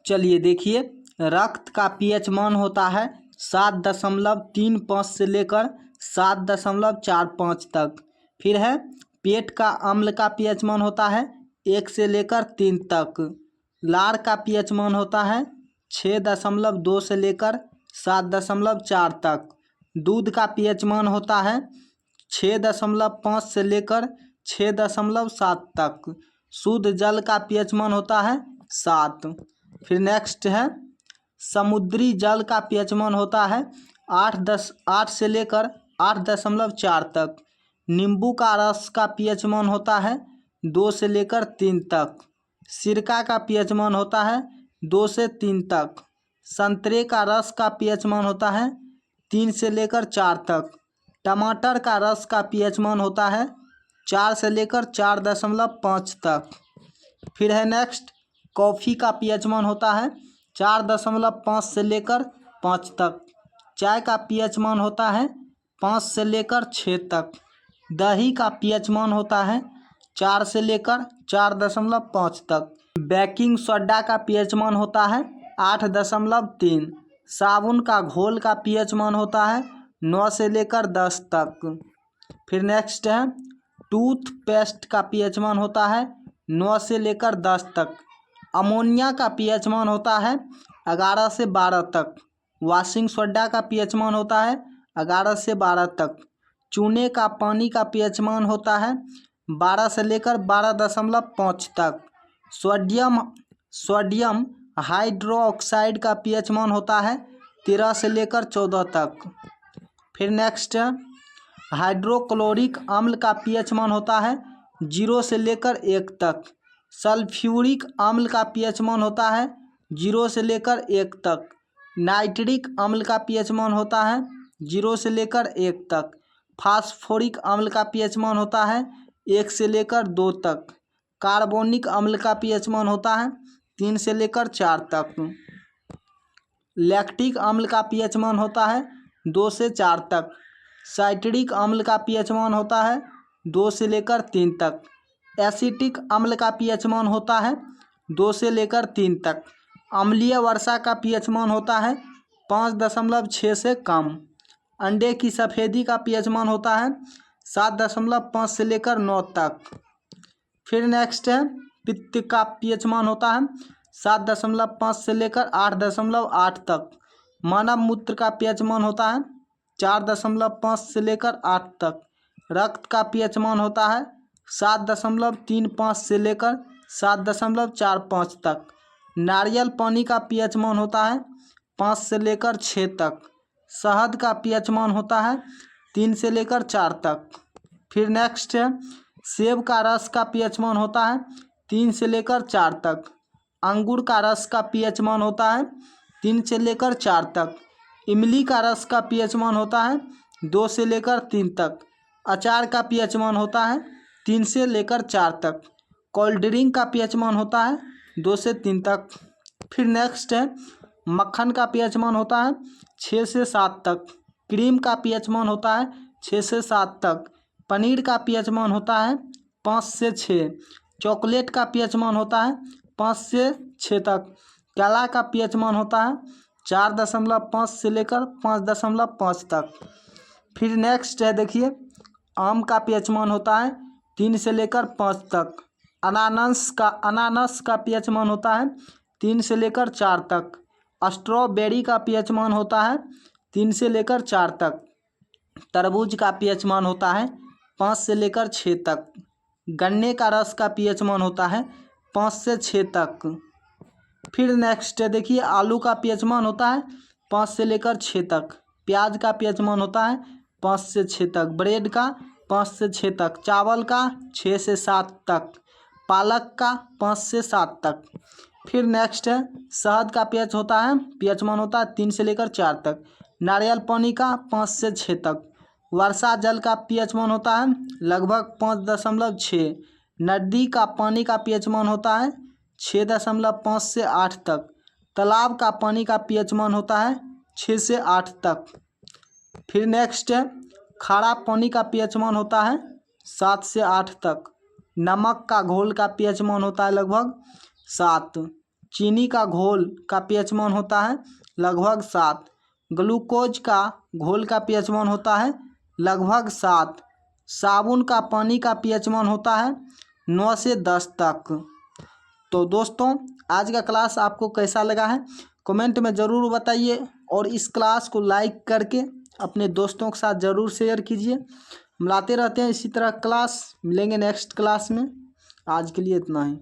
चलिए देखिए, रक्त का पीएच मान होता है 7.35 से लेकर 7.45 तक। फिर है पेट का अम्ल का पीएच मान होता है 1 से लेकर 3 तक। लार का पीएच मान होता है 6.2 से लेकर 7.4 तक। दूध का पीएच मान होता है 6.5 से लेकर 6.7 तक। शुद्ध जल का पीएच मान होता है 7। फिर नेक्स्ट है समुद्री जल का पीएच मान होता है 8 से लेकर 8.4 तक। नींबू का रस का पीएच मान होता है 2 से लेकर 3 तक। सिरका का पीएच मान होता है 2 से 3 तक। संतरे का रस का पीएच मान होता है 3 से लेकर 4 तक। टमाटर का रस का पीएच मान होता है 4 से लेकर 4.5 तक। फिर है नेक्स्ट कॉफ़ी का पीएच मान होता है 4.5 से लेकर 5 तक। चाय का पीएच मान होता है 5 से लेकर 6 तक। दही का पीएच मान होता है 4 से लेकर 4.5 तक। बेकिंग सोडा का पीएच मान होता है 8.3। साबुन का घोल का पीएच मान होता है 9 से लेकर 10 तक। फिर नेक्स्ट है टूथपेस्ट का पीएच मान होता है 9 से लेकर 10 तक। अमोनिया का पीएच मान होता है 11 से 12 तक। वॉशिंग सोडा का पीएच मान होता है 11 से 12 तक। चूने का पानी का पीएच मान होता है 12 से लेकर 12.5 तक। सोडियम हाइड्रोक्साइड का पीएच मान होता है 13 से लेकर 14 तक। फिर नेक्स्ट है हाइड्रोक्लोरिक अम्ल का पीएच मान होता है 0 से लेकर 1 तक। सल्फ्यूरिक अम्ल का पीएच मान होता है 0 से लेकर 1 तक। नाइट्रिक अम्ल का पीएच मान होता है 0 से लेकर 1 तक। फास्फोरिक अम्ल का पीएच मान होता है 1 से लेकर 2 तक। कार्बोनिक अम्ल का पीएच मान होता है 3 से लेकर 4 तक। लैक्टिक अम्ल का पीएच मान होता है 2 से 4 तक। साइट्रिक अम्ल का पीएच मान होता है 2 से लेकर 3 तक। एसिटिक अम्ल का पीएच मान होता है 2 से लेकर 3 तक। अम्लीय वर्षा का पीएच मान होता है 5.6 से कम। अंडे की सफ़ेदी का पीएच मान होता है 7.5 से लेकर 9 तक। फिर नेक्स्ट है पित्त का पीएच मान होता है 7.5 से लेकर 8.8 तक। मानव मूत्र का पीएच मान होता है 4.5 से लेकर 8 तक। रक्त का पीएच मान होता है 7.35 से लेकर 7.45 तक। नारियल पानी का पीएच मान होता है 5 से लेकर 6 तक। शहद का पीएच मान होता है 3 से लेकर 4 तक। फिर नेक्स्ट है सेब का रस का पीएच मान होता है 3 से लेकर 4 तक। अंगूर का रस का पीएच मान होता है 3 से लेकर 4 तक। इमली का रस का पीएच मान होता है 2 से लेकर 3 तक। अचार का पीएच मान होता है 3 से लेकर 4 तक। कोल्ड ड्रिंक का पीएच मान होता है 2 से 3 तक। फिर नेक्स्ट है मक्खन का पीएच मान होता है 6 से 7 तक। क्रीम का पीएच मान होता है 6 से 7 तक। पनीर का पीएच मान होता है 5 से 6। चॉकलेट का पीएच मान होता है 5 से 6 तक। केला का पीएच मान होता है 4.5 से लेकर 5.5 तक। फिर नेक्स्ट है देखिए आम का पीएच मान होता है 3 से लेकर 5 तक। अनानास का पीएच मान होता है 3 से लेकर 4 तक। स्ट्रॉबेरी का पीएच मान होता है 3 से लेकर 4 तक। तरबूज का पीएच मान होता है 5 से लेकर 6 तक। गन्ने का रस का पीएच मान होता है 5 से 6 तक। फिर नेक्स्ट है देखिए आलू का पीएच मान होता है 5 से लेकर 6 तक। प्याज का पीएच मान होता है 5 से 6 तक। ब्रेड का 5 से 6 तक। चावल का 6 से 7 तक। पालक का 5 से 7 तक। फिर नेक्स्ट है शहद का पीएच मान होता है 3 से लेकर 4 तक। नारियल पानी का 5 से 6 तक। वर्षा जल का पीएच मान होता है लगभग 5.6। नदी का पानी का पीएच मान होता है 6.5 से 8 तक। तालाब का पानी का पीएच मान होता है 6 से 8 तक। फिर नेक्स्ट है खारा पानी का पीएच मान होता है 7 से 8 तक। नमक का घोल का पीएच मान होता है लगभग 7। चीनी का घोल का पीएच मान होता है लगभग 7। ग्लूकोज का घोल का पीएच मान होता है लगभग 7। साबुन का पानी का पीएच मान होता है 9 से 10 तक। तो दोस्तों आज का क्लास आपको कैसा लगा है कमेंट में ज़रूर बताइए और इस क्लास को लाइक करके अपने दोस्तों के साथ ज़रूर शेयर कीजिए। हम लाते रहते हैं इसी तरह क्लास। मिलेंगे नेक्स्ट क्लास में। आज के लिए इतना ही।